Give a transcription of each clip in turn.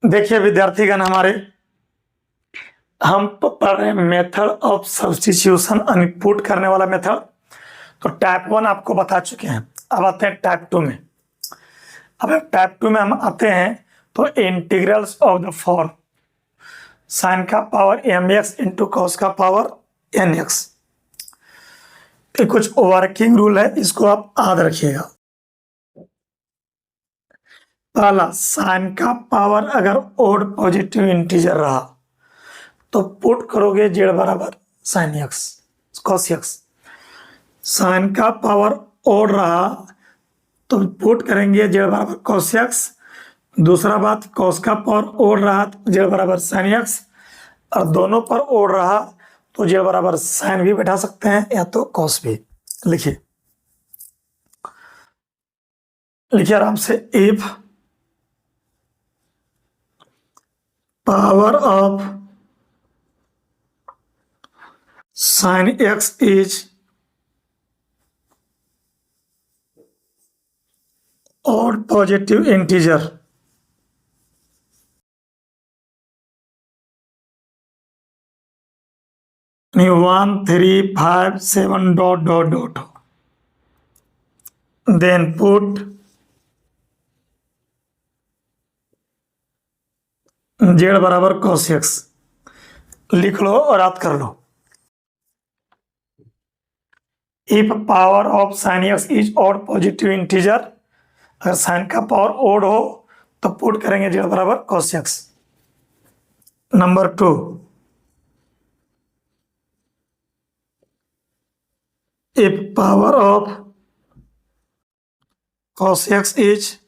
देखिए विद्यार्थीगण हमारे हम पढ़ रहे हैं मेथड ऑफ सब्स्टिट्यूशन इनपुट करने वाला मेथड। तो टाइप 1 आपको बता चुके हैं। अब आते हैं टाइप 2 में। अब टाइप 2 में हम आते हैं तो integrals of the form sine का पावर mx इंटू कॉस का पावर nx। ये कुछ वर्किंग रूल है, इसको आप याद रखिएगा। पहला, साइन का पावर अगर ओड पॉजिटिव इंटीजर रहा तो पुट करोगे जेड बराबर sine x cos x. Sine का पावर ओड रहा तो पुट करेंगे जेड बराबर कॉस एक्स। दूसरा बात, कॉस का पावर ओड रहा तो जेड बराबर साइन एक्स, और दोनों पर ओड रहा तो जेड बराबर साइन भी बैठा सकते हैं या तो कॉस भी। लिखिए लिखिए आराम से। If power of sine x is odd positive integer, यानी 1 3 5 7 dot dot dot, then put z बराबर cos x। लिख लो और याद कर लो। If power of sine x is odd positive integer, अगर साइन का पावर ओड हो तो पुट करेंगे जेड बराबर cos x। Number 2, if power of cos x is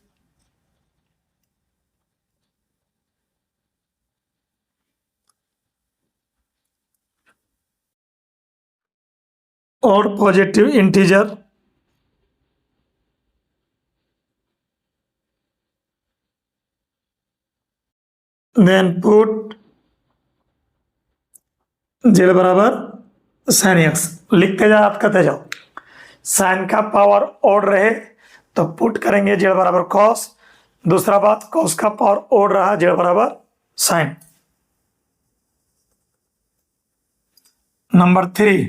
odd positive integer, then put z बराबर साइन एक्स। लिखते जाओ, याद करते जाओ। साइन का पावर ओड रहे तो पुट करेंगे जेड बराबर कॉस। दूसरा बात, कॉस का पावर ओड रहा जेड बराबर sign. Number 3,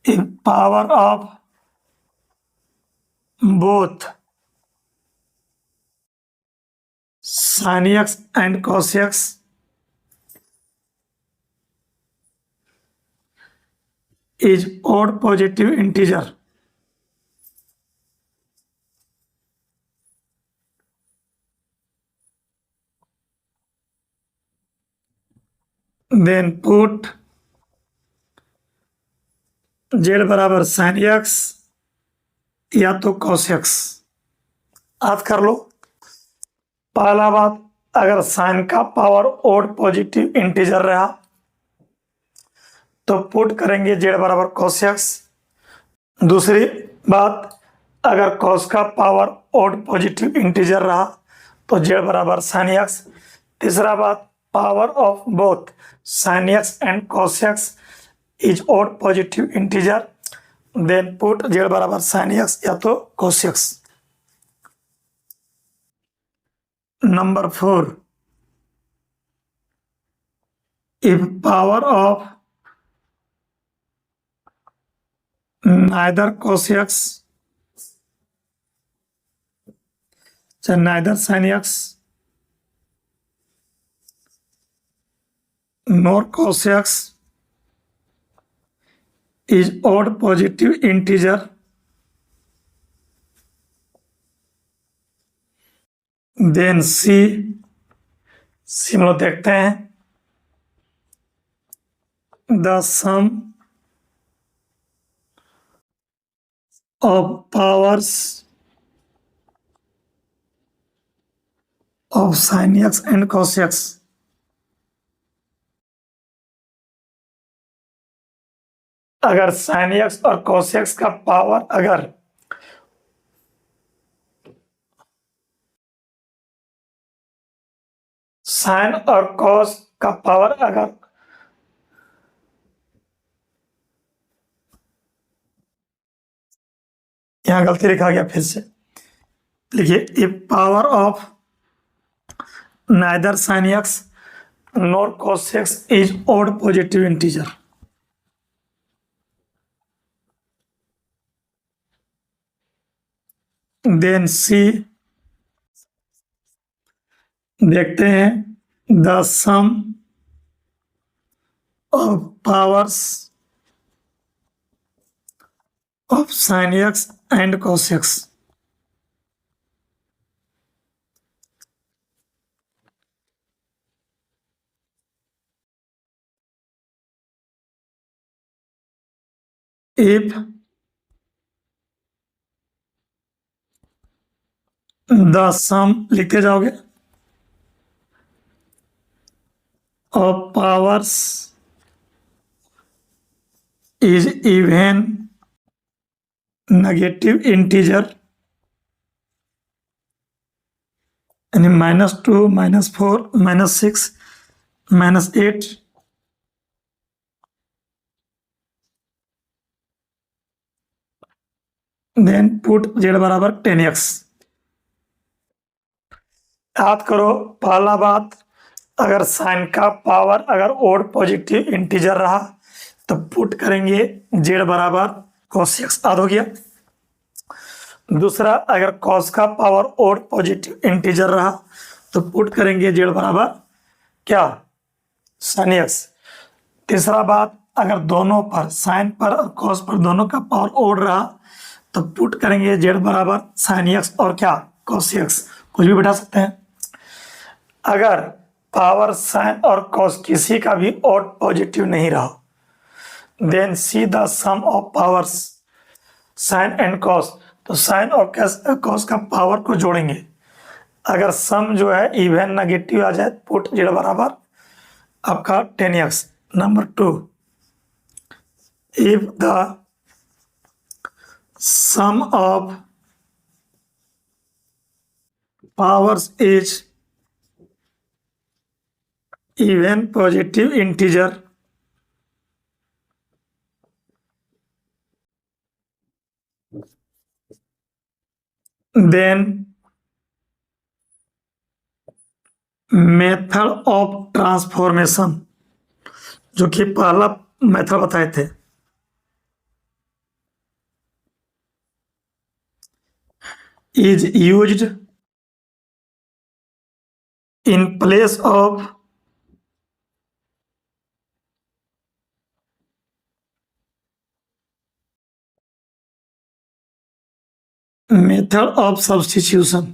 if power of both sin x and cos x is odd positive integer, then put z बराबर साइन एक्स या तो cos x। याद कर लो। पहला बात, अगर साइन का पावर ओड पॉजिटिव इंटीजर रहा तो पुट करेंगे जेड बराबर cos x। दूसरी बात, अगर cos का पावर ओड पॉजिटिव इंटीजर रहा तो जेड बराबर साइन एक्स। तीसरा बात, power of both sine x and cos x इज odd positive integer, then put z बराबर साइन एक्स या तो cos x। Number 4, if power of neither cos x, so neither sin x nor cos x is odd positive integer, then C हम लोग देखते हैं the sum of powers of sin x and cos x अगर sin x और cos x का power अगर sine और cos का पावर अगर यहां गलती लिखा गया फिर से। लिखिए if power of neither sine x nor cos x is odd positive integer. Then see, देखते हैं the sum of powers of sine x and cos x. If the sum लिखते जाओगे of powers is even negative integer यानी -2 -4 -6 -8 then put z बराबर 10x। याद करो पहला बात, अगर साइन का पावर अगर ओड पॉजिटिव इंटीजर रहा तो पुट करेंगे जेड बराबर cos x। याद हो गया। दूसरा, अगर cos का पावर ओड पॉजिटिव इंटीजर रहा तो पुट करेंगे जेड बराबर क्या, sin x। तीसरा बात, अगर दोनों पर साइन पर और cos पर दोनों का पावर ओड रहा तो पुट करेंगे जेड बराबर sin x और क्या, cos x। कुछ भी बैठा सकते हैं। अगर पावर साइन और कॉस किसी का भी ऑड पॉजिटिव नहीं रहा, then see the sum of powers sine and cos, तो साइन और कॉस का पावर को जोड़ेंगे। अगर सम जो है इवन नेगेटिव आ जाए, पुट जेड बराबर आपका 10x। Number 2, if the sum of powers is even positive integer, then method of transformation, जो कि पहला मेथड बताए थे, is used in place of method of substitution।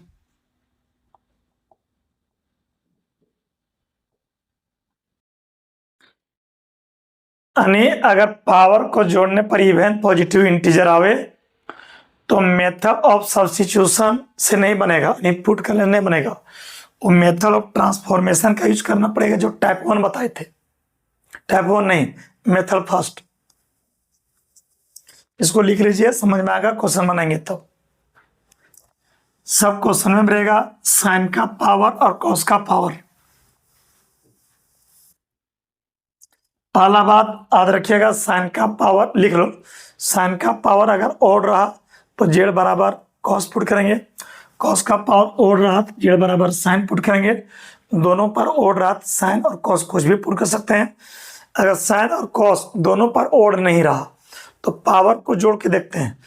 यानी अगर पावर को जोड़ने पर इवन पॉजिटिव इंटीजर आवे तो मेथड ऑफ सब्स्टिट्यूशन से नहीं बनेगा, इनपुट करने नहीं बनेगा, वो मेथड ऑफ ट्रांसफॉर्मेशन का यूज करना पड़ेगा जो टाइप 1 बताए थे। टाइप 1 नहीं, मेथड फर्स्ट। इसको लिख लीजिए, समझ में आएगा क्वेश्चन बनाएंगे तो। सब क्वेश्चन में रहेगा साइन का पावर और कॉस का पावर। पहला बात याद रखिएगा, साइन का पावर लिख लो। साइन का पावर अगर ओड रहा तो जेड बराबर कॉस पुट करेंगे, कॉस का पावर ओड रहा तो जेड बराबर साइन पुट करेंगे। दोनों पर ओड रहा साइन और कॉस कुछ भी पुट कर सकते हैं। अगर साइन और कॉस दोनों पर ओड नहीं रहा तो पावर को जोड़ के देखते हैं।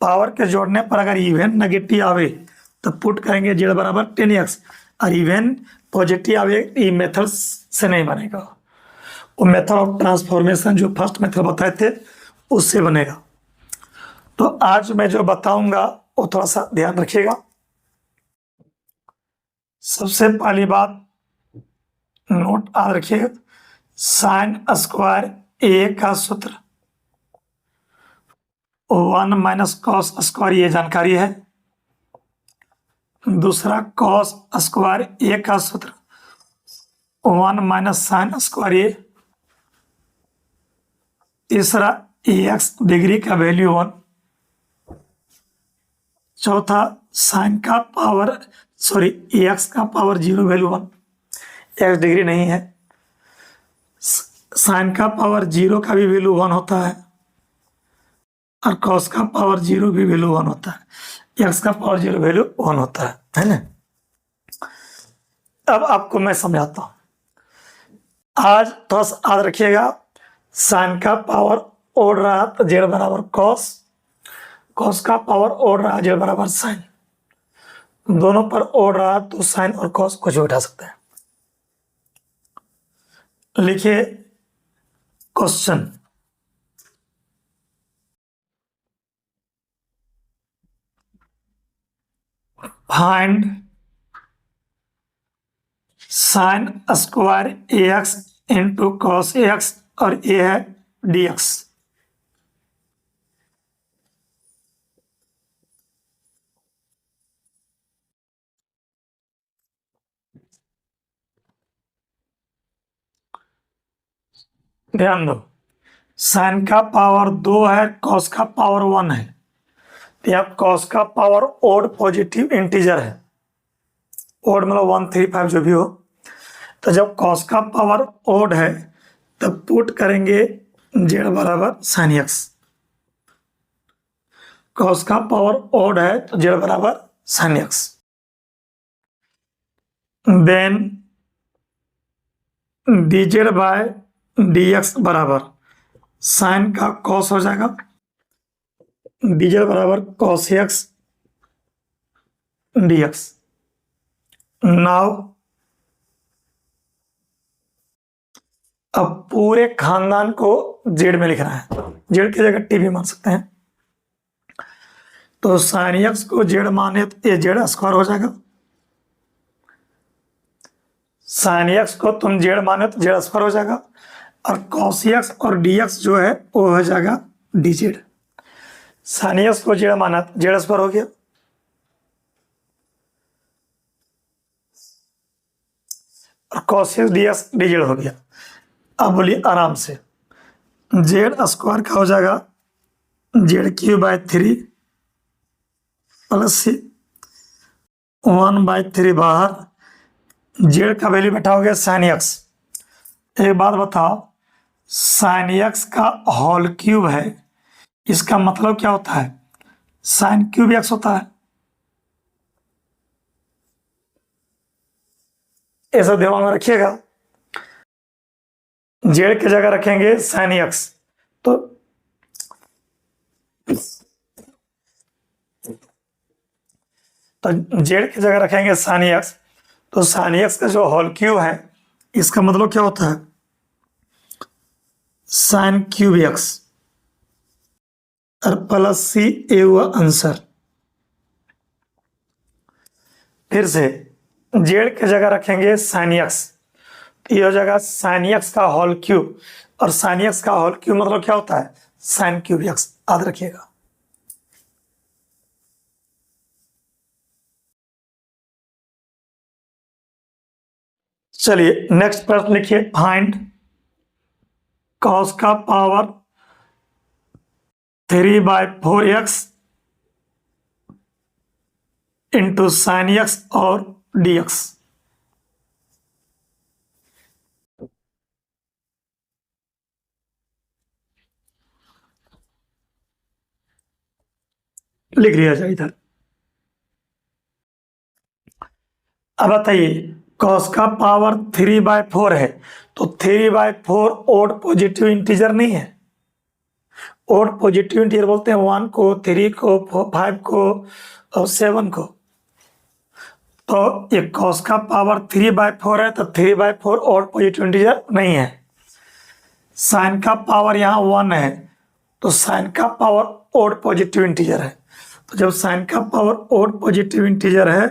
पावर के जोड़ने पर अगर इवन नेगेटिव आवे तो पुट करेंगे जेड बराबर 10x, और इवन पॉजिटिव आवे ये मेथड से नहीं बनेगा, वो मेथड ऑफ ट्रांसफॉर्मेशन जो फर्स्ट मेथड बताए थे उससे बनेगा। तो आज मैं जो बताऊंगा वो थोड़ा सा ध्यान रखिएगा। सबसे पहली बात नोट याद रखिएगा, साइन स्क्वायर ए का सूत्र 1 - कॉस स्क्वायर, ये जानकारी है। दूसरा, कॉस स्क्वायर ए का सूत्र 1 - साइन स्क्वायर ए। तीसरा, एक्स डिग्री का वैल्यू 1। चौथा, साइन का पावर एक्स का पावर 0 वैल्यू 1। एक्स डिग्री नहीं है। साइन का पावर 0 का भी वैल्यू 1 होता है और कॉस का पावर 0 भी वैल्यू 1 होता है। एक्स का पावर 0 वैल्यू 1 होता है ना। अब आपको मैं समझाता हूं। आज थोड़ा सा याद रखिएगा, साइन का पावर ओड रहा तो जेड बराबर कॉस, कॉस का पावर ओड रहा जेड बराबर साइन, दोनों पर ओड रहा तो साइन और कॉस कुछ भी उठा सकते हैं। लिखिए question, find sign square a x into cos A x, और ए है डी एक्स। ध्यान दो, साइन का पावर 2 है, कॉस का पावर 1 है, तो यहाँ कॉस का पावर ओड पॉजिटिव इंटीजर है, ओड मतलब 135 जो भी हो। तो जब कॉस का पावर ओड है तब पुट करेंगे जेड बराबर साइन एक्स, कॉस का पावर ओड है तो जेड बराबर sine x, then d z by d x बराबर साइन का कॉस हो जाएगा, डी जेड बराबर cos x d x. Now अब पूरे खानदान को जेड में लिखना है, जेड की जगह टी भी मान सकते हैं। तो साइन एक्स को जेड माने तो ये जेड स्क्वायर हो जाएगा, साइन एक्स को तुम जेड माने तो जेड स्क्वायर हो जाएगा, और कॉस एक्स और डी एक्स जो है वो हो जाएगा डी जेड। साइन एक्स को जेड माना तो जेड स्क्वायर हो गया, और cos x d x d Z हो गया। अब बोलिए आराम से, जेड स्क्वायर का हो जाएगा जेड क्यू बाय 3 प्लस 1/3 बाहर, जेड का वैल्यू बैठा हो गया साइन एक्स। एक बात बताओ, साइन एक्स का होल क्यूब है, इसका मतलब क्या होता है, साइन क्यूब एक्स होता है। ऐसा दिमाग में रखिएगा, जेड की जगह रखेंगे साइन एक्स, तो जेड की जगह रखेंगे साइन एक्स, तो साइन एक्स का जो होल क्यूब है इसका मतलब क्या होता है, साइन क्यूब एक्स, और प्लस सी ए हुआ आंसर। फिर से जेड की जगह रखेंगे साइन एक्स, ये हो जाएगा साइन एक्स का होल क्यूब, और साइन एक्स का होल क्यूब मतलब क्या होता है, साइन क्यूब एक्स, याद रखिएगा। चलिए नेक्स्ट प्रश्न लिखिए, फाइंड कॉस का power 3/4x into sine x और डी एक्स। लिख लिया जाए इधर। अब बताइए, कॉस का पावर 3/4 है, तो 3/4 ओड पॉजिटिव इंटीजर नहीं है, ओड पॉजिटिव इंटीजर बोलते हैं 1 को, 3 को, 5 को और 7 को। तो ये कॉस का पावर 3/4 है, तो 3/4 ओड पॉजिटिव इंटीजर नहीं है। साइन का पावर यहाँ 1 है, तो साइन का पावर ओड पॉजिटिव इंटीजर है, तो जब साइन का पावर ओड पॉजिटिव इंटीजर है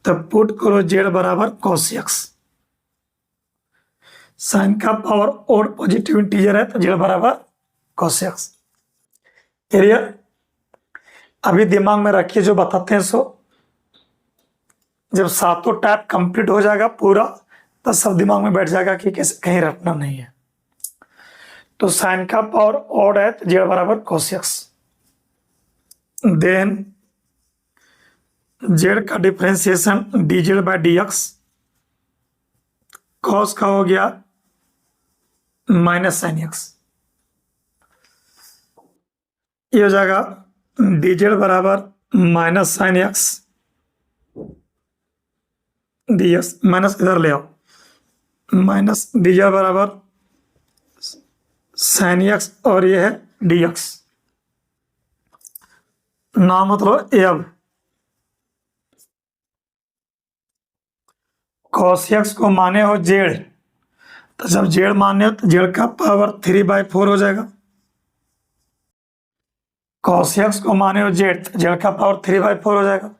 तब पुट करो जेड बराबर कॉस एक्स। साइन का पावर ओड पॉजिटिव इंटीजर है तो जेड बराबर कॉस एक्स। क्लियर? अभी दिमाग में रखिए जो बताते हैं सो, जब सातों टाइप कंप्लीट हो जाएगा पूरा तो सब दिमाग में बैठ जाएगा कि कैसे, कहीं रटना नहीं है। तो साइन का पावर ओड है तो जेड बराबर कॉस एक्स, देन जेड का differentiation d z by d x, cos का हो गया माइनस साइन एक्स, ये हो जाएगा डी जेड बराबर minus sine x d x, minus इधर ले आओ, माइनस डी बराबर साइन एक्स और ये है डी एक्स। ना मतलब ए, अब कॉस एक्स को माने हो जेड, तो जब जेड माने हो तो जेड का पावर 3/4 हो जाएगा। कॉस एक्स को माने हो जेड, तो जेड का पावर 3/4 हो जाएगा।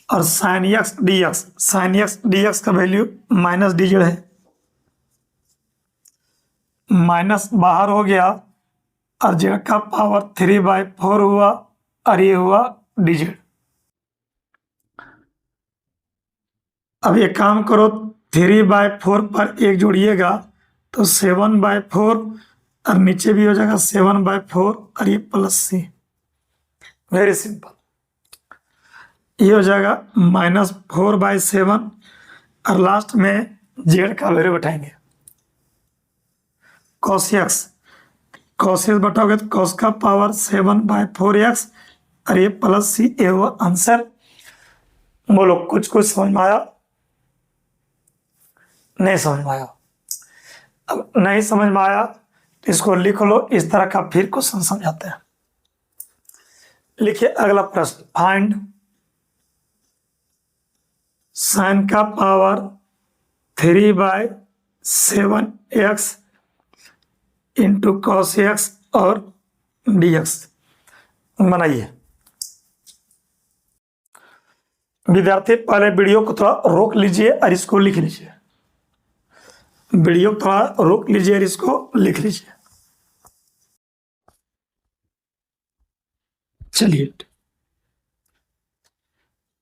और sign x d x, sine x d x का वैल्यू माइनस डी जेड है, माइनस बाहर हो गया और जेड का पावर 3/4 हुआ और ये हुआ डी जेड। अब ये काम करो, 3/4 पर एक जोड़िएगा तो 7/4 और नीचे भी हो जाएगा 7/4 और ये प्लस सी। वेरी सिंपल, ये हो जाएगा -4/7 और लास्ट में जेड का वैल्यू बैठाएंगे। कॉस एक्स, कॉस एक्स बटाओगे तो कॉस का पावर 7/4x और ये प्लस सी, ये हुआ आंसर। बोलो कुछ कुछ समझ में आया? नहीं समझ में आया? अब नहीं समझ में आया तो इसको लिख लो, इस तरह का फिर क्वेश्चन समझाते हैं। लिखिए अगला प्रश्न, फाइंड साइन का power 3/7x into cos x और डी एक्स बनाइए। विद्यार्थी पहले वीडियो को थोड़ा रोक लीजिए और इसको लिख लीजिए। वीडियो को थोड़ा रोक लीजिए और इसको लिख लीजिए। चलिए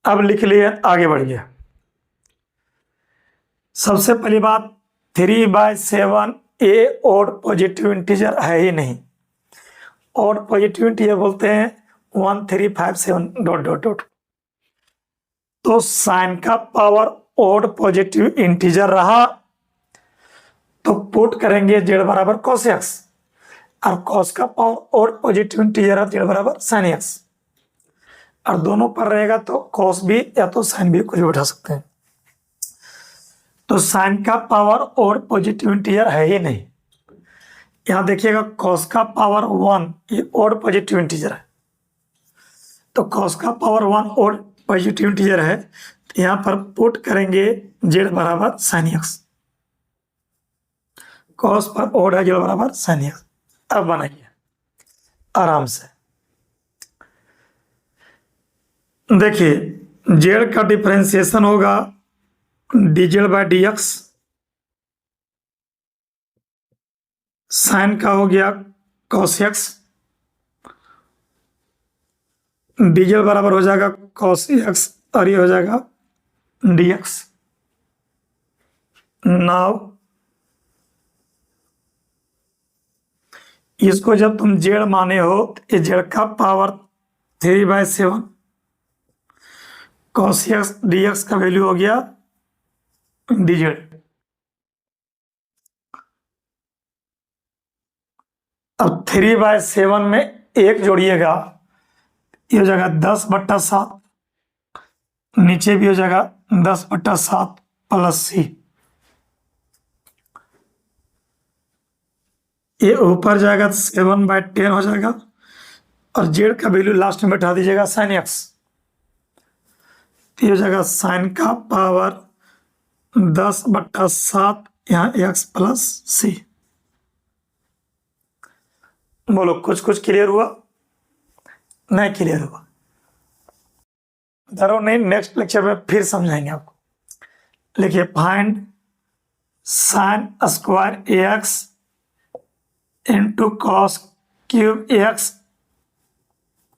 अब लिख लिए, आगे बढ़िए। सबसे पहली बात, 3/7 ए ऑड पॉजिटिव इंटीजर है ही नहीं। ऑड पॉजिटिव इंटीजर बोलते हैं 1 3 5 7 डॉट डॉट डॉट। तो साइन का पावर ऑड पॉजिटिव इंटीजर रहा तो पुट करेंगे जेड बराबर कॉस एक्स, और कॉस का पावर ऑड पॉजिटिव इंटीजर है जेड बराबर साइन एक्स, और दोनों पर रहेगा तो कॉस भी या तो साइन भी कुछ बैठा सकते हैं। तो साइन का पावर ऑड पॉजिटिव इंटीजर है ही नहीं। यहां देखिएगा कॉस का पावर 1 ये ऑड पॉजिटिव इंटीजर है, तो कॉस का पावर 1 ऑड पॉजिटिव इंटीजर है, तो यहां पर पुट करेंगे जेड बराबर साइन एक्स। कॉस पर ऑड है, जेड बराबर साइन एक्स। अब बनाइए आराम से। देखिए जेड का डिफरेंशिएशन होगा d z by d x, sine का हो गया कॉस एक्स, डी जेड बराबर हो जाएगा कॉस एक्स और ये हो जाएगा डी एक्स। नाउ इसको जब तुम जेड माने हो तो ये जेड का power 3/7 cos x d x का वैल्यू हो गया डी जेड। अब 3/7 में एक जोड़िएगा, ये हो जाएगा 10/7, नीचे भी हो जाएगा 10/7 प्लस सी। ये ऊपर जाएगा तो 7/10 हो जाएगा, और जेड का वैल्यू लास्ट में बैठा दीजिएगा साइन एक्स, तो ये हो जाएगा साइन का पावर 10/7 यहाँ एक्स प्लस सी। बोलो कुछ कुछ क्लियर हुआ? नहीं क्लियर हुआ? जरूर नहीं, नेक्स्ट लेक्चर में फिर समझाएंगे आपको। लिखिए find sign square x into cos cube x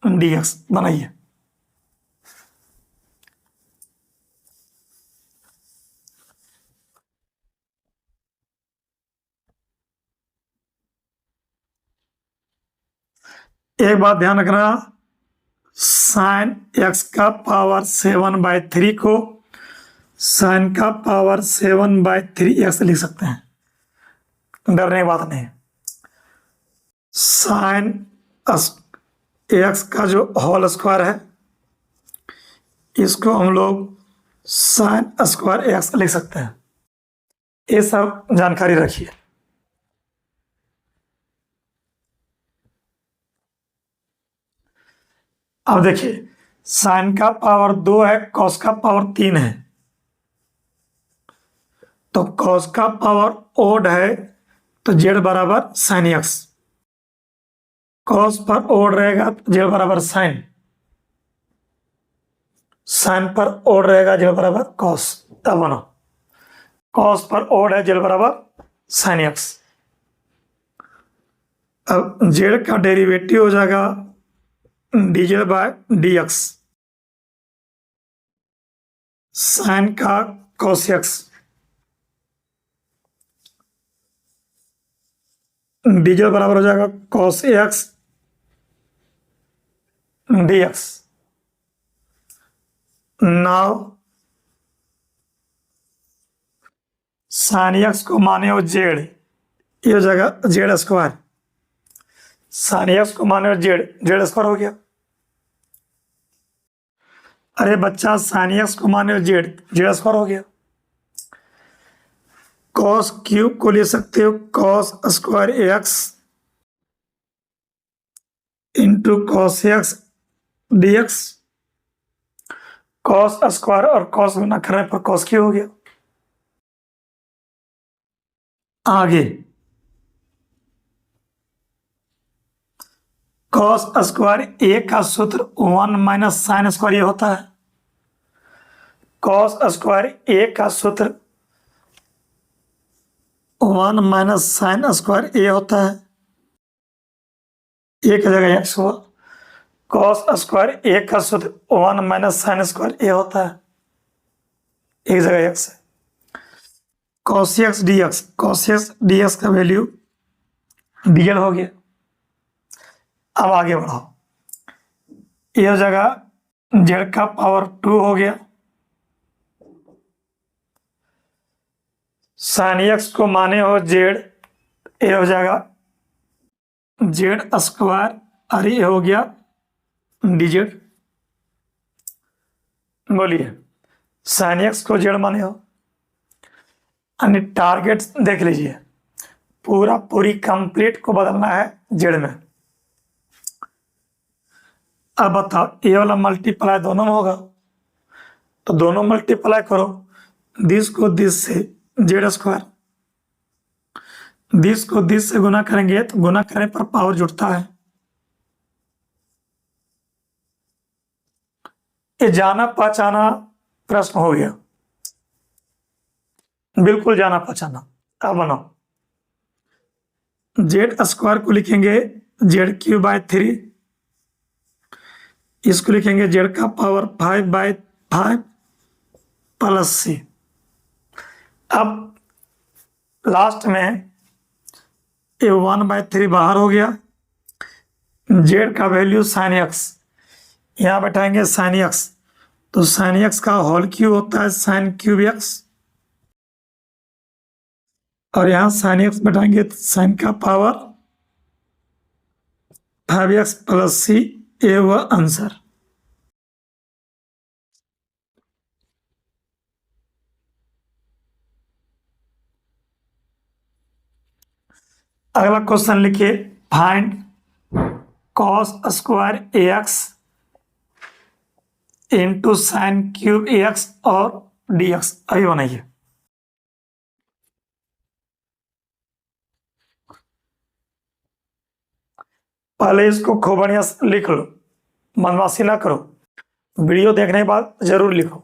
d x बनाइए। एक बात ध्यान रखना, साइन एक्स का पावर 7/3 को साइन का पावर 7/3x लिख सकते हैं, डरने की बात नहीं। साइन एक्स का जो होल स्क्वायर है इसको हम लोग साइन स्क्वायर एक्स लिख सकते हैं। ये सब जानकारी रखिए। अब देखिए, साइन का पावर 2 है, कॉस का पावर 3 है, तो कॉस का पावर ओड है तो जेड बराबर साइन एक्स, कॉस पर ओड रहेगा तो जेड बराबर साइन, साइन पर ओड रहेगा जेड बराबर कॉस। अब बनो, कॉस पर ओड है जेड बराबर साइन एक्स। अब जेड का डेरिवेटिव हो जाएगा d z by d x, sine का कॉस एक्स, डी जेड बराबर हो जाएगा cos x d x. Now sine x को माने हो जेड, ये हो जाएगा जेड स्क्वायर, साइन एक्स को माने हो जेड, जेड स्क्वायर हो गया। अरे बच्चा, साइन एक्स को माने हो जेड, जेड स्क्वायर हो गया। कॉस क्यूब को ले सकते हो cos square x into cos x d x, cos square और कॉस गुना करने पर कॉस क्यूब हो गया। आगे कॉस स्क्वायर ए का सूत्र 1 माइनस साइन स्क्वायर ये होता है, कॉस स्क्वायर ए का सूत्र 1 माइनस साइन स्क्वायर ए होता है, ए की जगह एक्स हुआ, कॉस स्क्वायर ए का सूत्र 1 माइनस साइन स्क्वायर ए होता है, एक जगह एक्स है। Cos x d x, cos x d x का वैल्यू डीएल हो गया। अब आगे बढ़ाओ, ये हो जाएगा जेड का पावर 2 हो गया, साइन एक्स को माने हो जेड, ये हो जाएगा जेड स्क्वायर और ये हो गया डी जेड। बोलिए, साइन एक्स को जेड माने हो, यानी टारगेट देख लीजिए, पूरी कंप्लीट को बदलना है जेड में। अब बताओ, ये वाला मल्टीप्लाई दोनों में होगा तो दोनों मल्टीप्लाई करो, दिस को दिस से जेड स्क्वायर, दिस को दिस से गुना करेंगे तो गुना करने पर पावर जुड़ता है। ये जाना पहचाना प्रश्न हो गया, बिल्कुल जाना पहचाना। अब बनाओ, जेड स्क्वायर को लिखेंगे जेड क्यू बाय 3, इसको लिखेंगे जेड का पावर 5/5 प्लस सी। अब लास्ट में ये 1/3 बाहर हो गया, जेड का वैल्यू साइन एक्स, यहां बैठाएंगे साइन एक्स, तो साइन एक्स का होल क्यूब होता है साइन क्यूब एक्स, और यहां साइन एक्स बैठाएंगे तो साइन का पावर 5x प्लस सी, ये हुआ आंसर। अगला क्वेश्चन लिखिए, find cos square x into sign cube x और डी एक्स, अभी बनाइए। पहले इसको खूब बढ़िया से लिख लो, मनमासी ना करो, वीडियो देखने के बाद जरूर लिखो।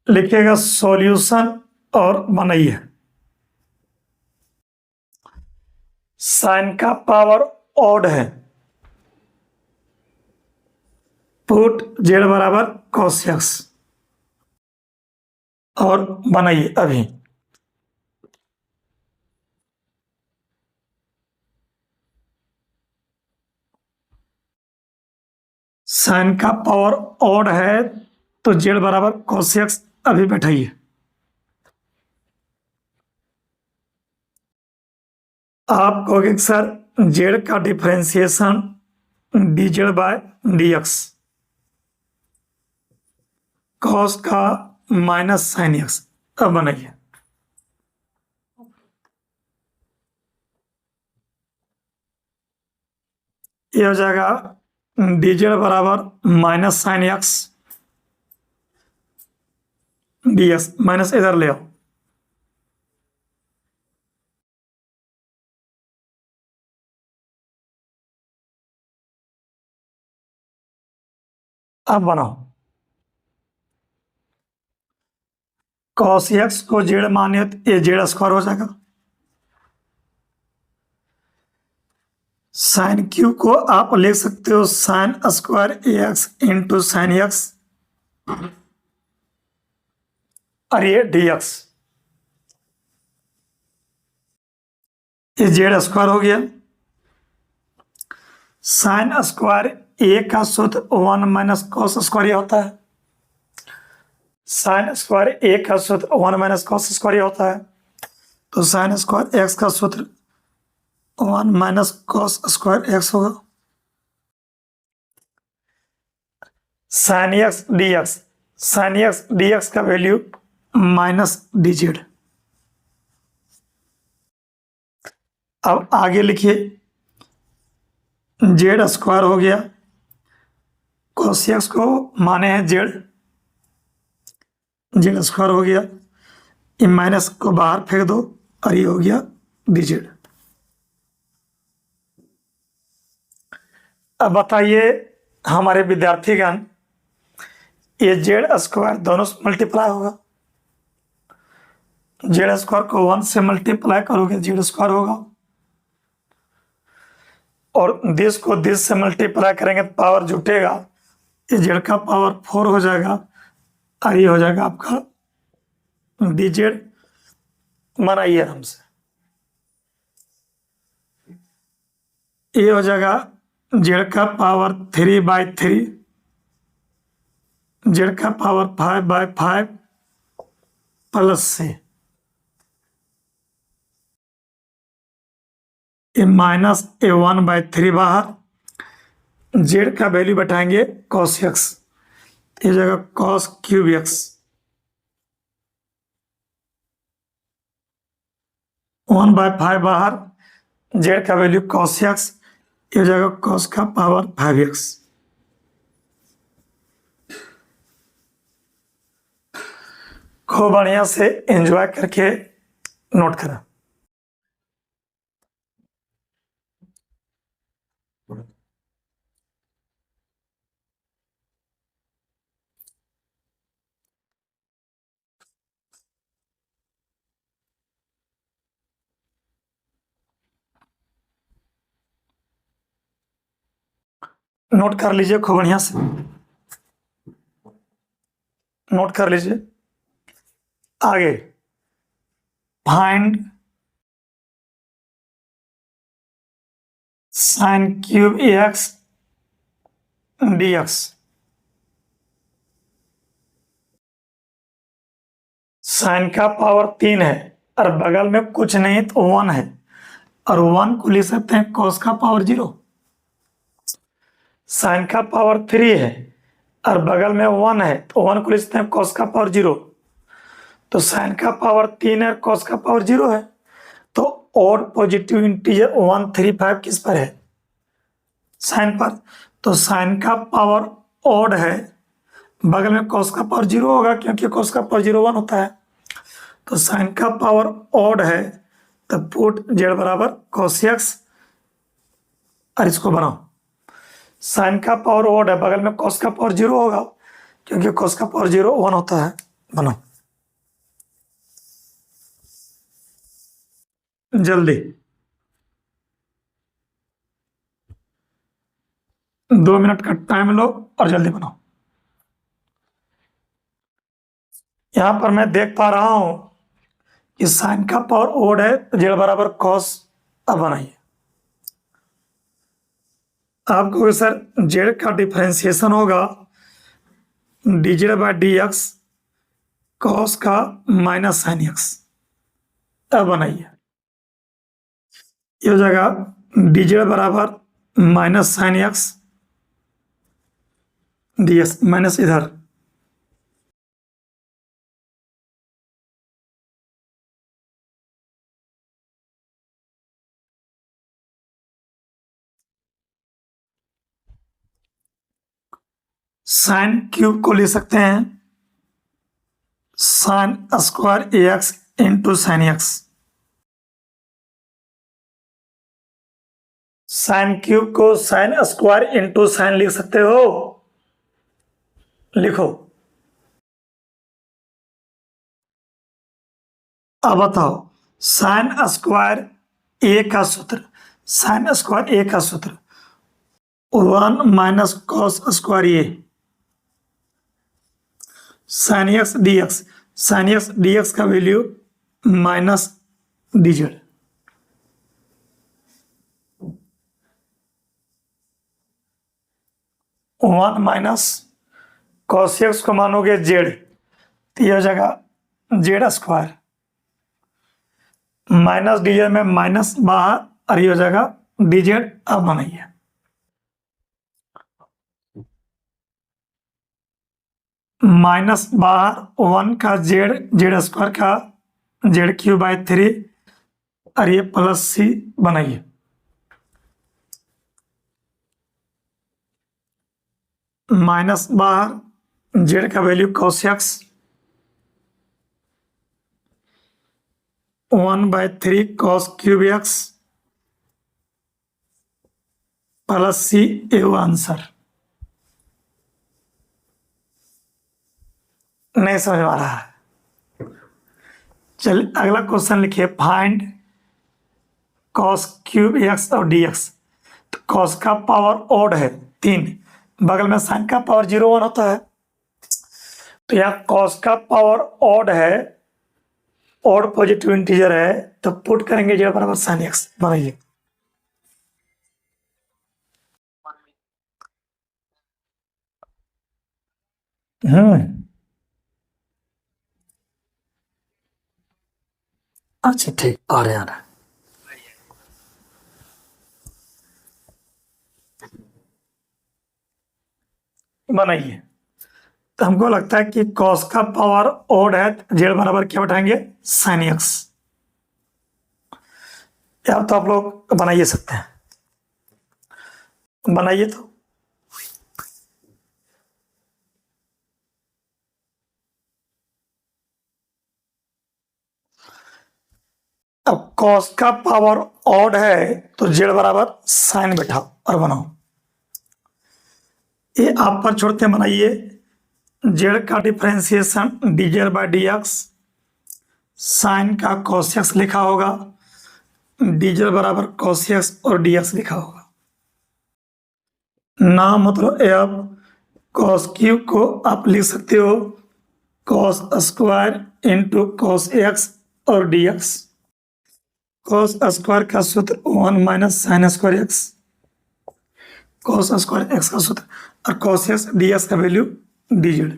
लिखिएगा सॉल्यूशन और बनाइए। साइन का पावर ऑड है, पुट जेड बराबर कॉस एक्स, और बनाइए अभी। साइन का पावर ऑड है तो जेड बराबर cos x अभी बैठाइए। आप कहोगे कि सर जेड का differentiation d z by d x, cos का माइनस साइन एक्स। अब बनाइए, ये हो जाएगा डी जेड बराबर minus sine x d x, minus इधर ले आओ। अब बनाओ, cos x को जेड मानिए तो ये जेड स्क्वायर हो जाएगा। साइन क्यू को आप लिख सकते हो sine square x into sine x, और ये डी एक्स, ये जेड स्क्वायर हो गया। साइन स्क्वायर ए का सूत्र 1 माइनस कॉस स्क्वायर होता है। साइन स्क्वायर ए का सूत्र 1 माइनस कॉस स्क्वायर होता है, तो साइन स्क्वायर एक्स का सूत्र 1 माइनस कॉस स्क्वायर एक्स होगा। Sign x d x, sine x d x का वैल्यू माइनस डी जेड। अब आगे लिखिए, जेड स्क्वायर हो गया, cos x को माने हैं जेड, जेड स्क्वायर हो गया, ये माइनस को बाहर फेंक दो और ये हो गया डी जेड। अब बताइए हमारे विद्यार्थीगण, ये जेड स्क्वायर दोनों से मल्टीप्लाई होगा, जेड स्क्वायर को 1 से मल्टीप्लाई करोगे जेड स्क्वायर होगा, और दिस को दिस से मल्टीप्लाई करेंगे तो पावर जुटेगा, ये जेड का पावर 4 हो जाएगा, और ये हो जाएगा आपका डी जेड। बनाइए आराम से, ये हो जाएगा जेड का पावर 3/3, जेड का पावर 5/5 प्लस से ए माइनस ए 1/3 बाहर, जेड का वैल्यू बैठाएंगे cos x, ये जगह cos क्यूब x, 1/5 बाहर, जेड का वैल्यू cos x, ये जगह cos का पावर 5x। खूब बढ़िया से एंजॉय करके नोट करें। नोट कर लीजिए, खूब बढ़िया से नोट कर लीजिए। आगे find sine cube x d x. Sine का पावर 3 है और बगल में कुछ नहीं तो 1 है, और 1 को लिख सकते हैं cos का पावर 0। साइन का पावर 3 है और बगल में 1 है, तो 1 को लिख सकते हैं cos का पावर 0। तो साइन का पावर 3 है, cos का पावर 0 है, तो ऑड पॉजिटिव इंटीजर 135 किस पर है? साइन पर। तो साइन का पावर ऑड है, बगल में cos का पावर 0 होगा, क्योंकि cos का पावर 0 1 होता है। तो साइन का पावर ऑड है, तो पुट जेड बराबर cos x, और इसको बनाओ। साइन का पावर ऑड है, बगल में cos का पावर 0 होगा, क्योंकि cos का पावर 0 1 होता है। बनाओ जल्दी, 2 मिनट का टाइम लो और जल्दी बनाओ। यहां पर मैं देख पा रहा हूं कि साइन का पावर ऑड है, तो जेड बराबर cos। अब बनाइए, आप कहोगे सर जेड का डिफरेंशिएशन होगा d z by d x cos का माइनस साइन एक्स। अब बनाइए, ये हो जाएगा डी जेड बराबर minus sine x d x minus इधर साइन क्यूब को ले सकते हैं sine square a x into sine x. Sine cube को साइन स्क्वायर इंटू साइन लिख सकते हो, लिखो। अब बताओ साइन स्क्वायर ए का सूत्र, साइन स्क्वायर ए का सूत्र 1 minus cos square a sine x d x, sine x d x का value minus d z. One minus cos x को मानोगे जेड तो ये हो जाएगा z square minus d z में माइनस बाहर और ये हो जाएगा डी जेड। अब बनाइए, माइनस बाहर 1 का जेड जेड स्क्वायर का जेड क्यू बाई 3 और ये प्लस सी बनाइए। माइनस बाहर जेड का value cos x 1/3 cos cube x plus c a answer. नहीं समझ में आ रहा है? चलिए अगला क्वेश्चन लिखिए, फाइंड कॉस क्यूब एक्स और डी एक्स। तो कॉस का पावर ऑड है 3, बगल में साइन का पावर 0 1 होता है, तो यहाँ कॉस का पावर ऑड है, ऑड पॉजिटिव इंटीजर है, तो पुट करेंगे जेड बराबर साइन एक्स। बनाइए, अच्छा ठीक आ रहे हैं। बनाइए, तो हमको लगता है कि कॉस का पावर ऑड है, जेड बराबर क्या बैठाएंगे साइन एक्स। या तो आप लोग बनाइए सकते हैं, बनाइए। तो अब कॉस का पावर ऑड है तो जेड बराबर साइन बैठाओ और बनाओ। ये आप पर छोड़ते बनाइए, जेड का differentiation d z by d x, sine का कॉस एक्स लिखा होगा, डी जेड बराबर कॉस एक्स और डी एक्स लिखा होगा। ना मतलब अब कॉस क्यूब को आप लिख सकते हो cos square into cos x और डी एक्स। कॉस स्क्वायर का सूत्र 1 minus sign square x, cos square x का सूत्र और कॉस एक्स डी एक्स का वैल्यू डी जेड।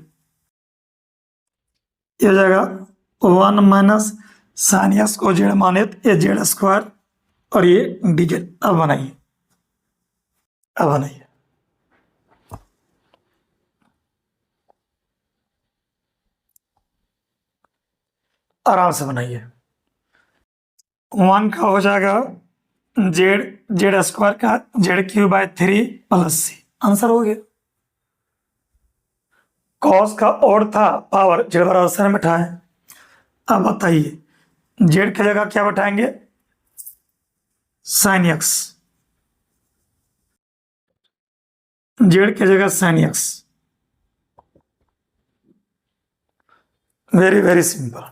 ये हो जाएगा 1 माइनस साइन एक्स को जेड माने ये जेड स्क्वायर और ये डी जेड। अब बनाइए, अब बनाइए, आराम से बनाइए। 1 का हो जाएगा जेड जेड स्क्वायर का z cube by 3 plus C, answer हो गया। कॉस का और था पावर जेड बराबर साइन बैठाए। अब बताइए जेड की जगह क्या बैठाएंगे साइन एक्स, जेड की जगह sine x, very very simple.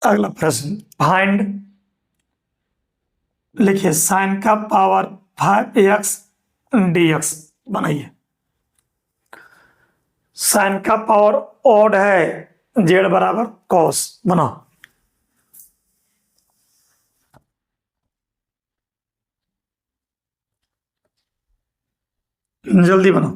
अगला प्रश्न, फाइंड, लिखिए साइन का पावर 5x dx। बनाइए, साइन का पावर ऑड है जेड बराबर कॉस, बनाओ। जल्दी बनाओ।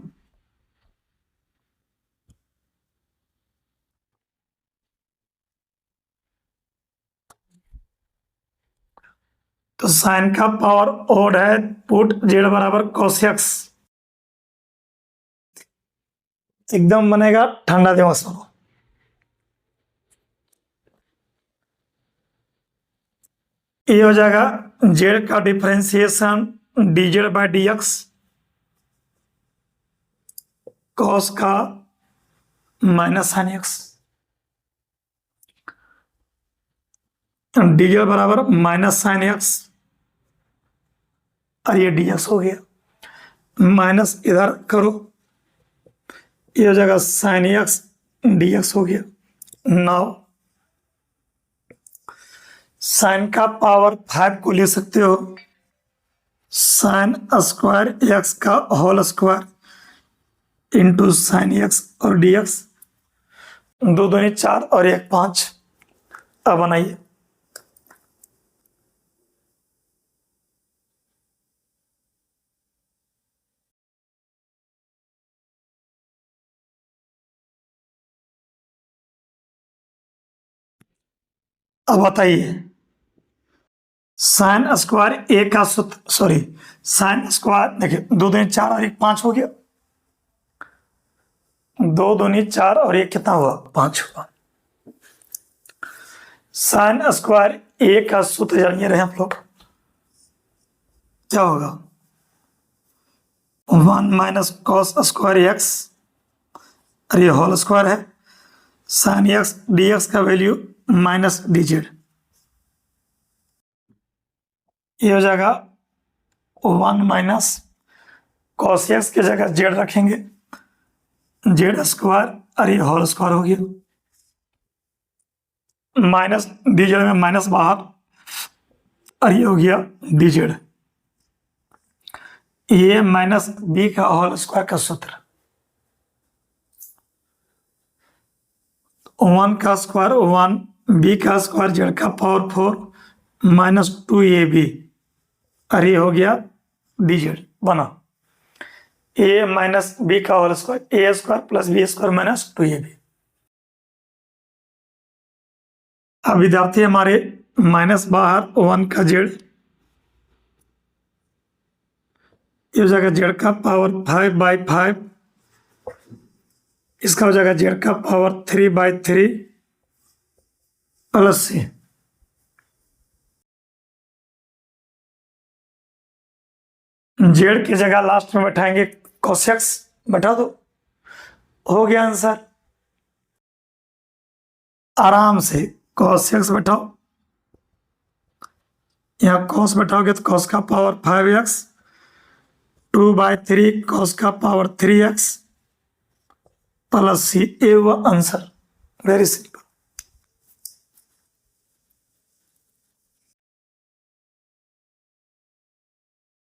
तो साइन का पावर ओड है, पुट जेड बराबर कॉस एक्स। एकदम बनेगा ठंडा दिमाग से बनो। ये हो जाएगा जेड का differentiation d z by d x, cos का minus sine x, d z बराबर माइनस साइन एक्स, और ये डी एक्स हो गया। माइनस इधर करो, ये हो जाएगा साइन एक्स डी एक्स हो गया। नाउ साइन का पावर 5 को ले सकते हो साइन स्क्वायर एक्स का whole square into sine x और डी एक्स। दो दूनी 4 और 1 5। अब बनाइए। अब बताइए साइन स्क्वायर ए का सूत्र, सॉरी साइन स्क्वायर, देखिए 2 दूनी 4 और 1 5 हो गया। 2 दूनी 4 और 1 कितना हुआ? 5 हुआ। साइन स्क्वायर ए का सूत्र जानिए रहे हम लोग, क्या होगा? 1 माइनस कॉस स्क्वायर एक्स, और ये होल स्क्वायर है, साइन एक्स डी एक्स का वैल्यू माइनस डी जेड। ये हो जाएगा 1 माइनस कॉस एक्स की जगह जेड रखेंगे, जेड स्क्वायर, और ये होल स्क्वायर हो गया, माइनस डी जेड में माइनस बाहर, और ये हो गया डी जेड। ये माइनस बी का होल स्क्वायर का सूत्र, 1 का स्क्वायर 1, बी का स्क्वायर जेड का पावर 4 माइनस 2ab, और ये हो गया डी जेड बना। ए माइनस बी का whole square, a square plus b square minus 2ab। अब विद्यार्थी हमारे माइनस बाहर 1 का जेड, ये हो जाएगा जेड का पावर 5/5, इसका हो जाएगा जेड का पावर 3/3 प्लस सी। जेड की जगह लास्ट में बैठाएंगे cos x, बैठा दो, हो गया आंसर। आराम से cos x बैठाओ, यहाँ cos बैठाओगे तो cos का पावर 5x, 2/3 cos का पावर 3x प्लस सी। ए हुआ आंसर, वेरी सिंपल।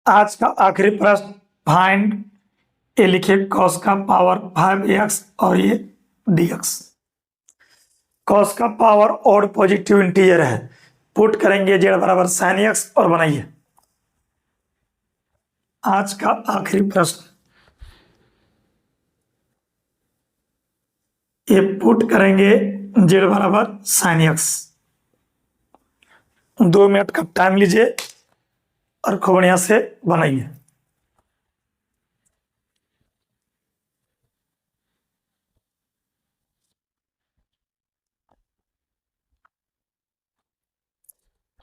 आज का आखिरी प्रश्न, फाइंड, ये लिखिए cos का पावर 5x और ये dx। cos का पावर और पॉजिटिव इंटीजर है, पुट करेंगे जेड बराबर साइन एक्स और बनाइए। आज का आखिरी प्रश्न, ये पुट करेंगे जेड बराबर साइन एक्स। 2 मिनट का टाइम लीजिए और खूब बढ़िया से बनाइए।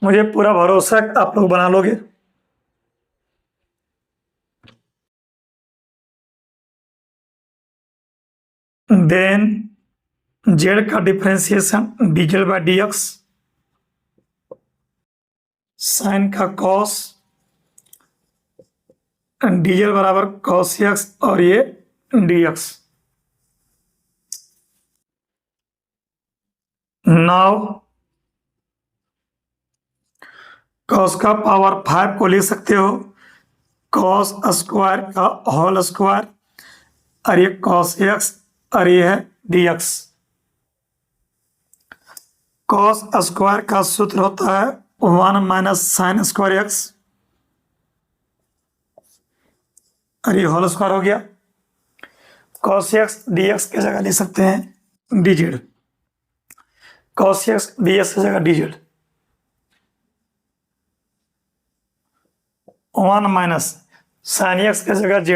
मुझे पूरा भरोसा है आप लोग बना लोगे। देन जेड का differentiation d z by d x, sine का कॉस, डी जेड बराबर कॉस एक्स और ये डी एक्स। नाउ कॉस का पावर 5 को ले सकते हो कॉस स्क्वायर का होल स्क्वायर, और ये कॉस एक्स और ये है डी एक्स। कॉस स्क्वायर का सूत्र होता है 1 माइनस साइन स्क्वायर एक्स, और ये होल स्क्वायर हो गया। cos x dx की जगह ले सकते हैं dz, cos x dx की जगह dz, 1 माइनस साइन x की जगह z,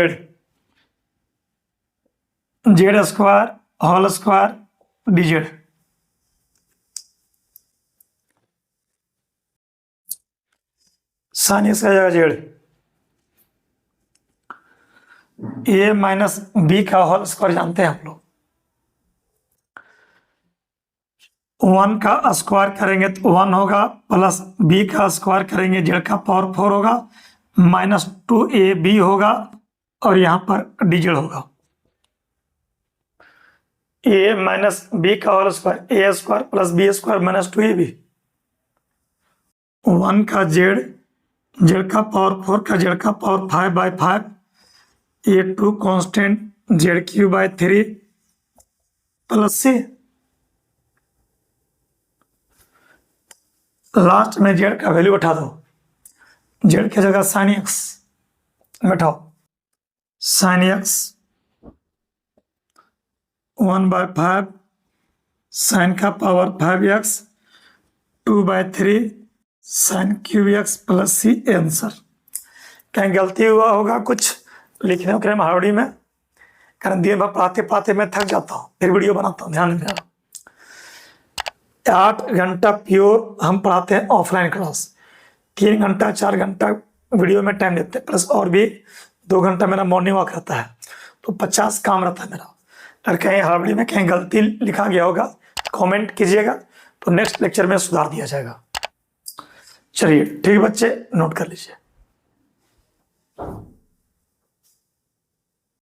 z square whole square dz, साइन x की जगह z, ए माइनस बी का होल स्क्वायर जानते हैं हम लोग, 1 का स्क्वायर करेंगे तो 1 होगा, प्लस बी का स्क्वायर करेंगे जेड का पावर 4 होगा, माइनस 2ab होगा, और यहां पर dz होगा। ए माइनस बी का whole square, a square plus b square minus 2ab, 1 का जेड, जेड का पावर 4 का जेड का power 5/5, a 2 constant z³/3 plus c, last में जेड का वैल्यू बैठा दो, जेड की जगह साइन एक्स बैठाओ, साइन एक्स 1/5 साइन का पावर 5x 2/3 sin³ प्लस सी आंसर। कहीं गलती हुआ होगा कुछ लिखने उखने में हार्डी में, कारण दिन भर पढ़ाते पढ़ाते मैं थक जाता हूँ, फिर वीडियो बनाता हूँ, ध्यान में देना। 8 घंटा प्योर हम पढ़ाते हैं ऑफलाइन क्लास, 3 घंटा 4 घंटा वीडियो में टाइम देते हैं, प्लस और भी 2 घंटा मेरा मॉर्निंग वॉक रहता है, तो 50 काम रहता है मेरा। अगर कहीं हार्डली में कहीं गलती लिखा गया होगा कमेंट कीजिएगा, तो नेक्स्ट लेक्चर में सुधार दिया जाएगा। चलिए ठीक बच्चे, नोट कर लीजिए।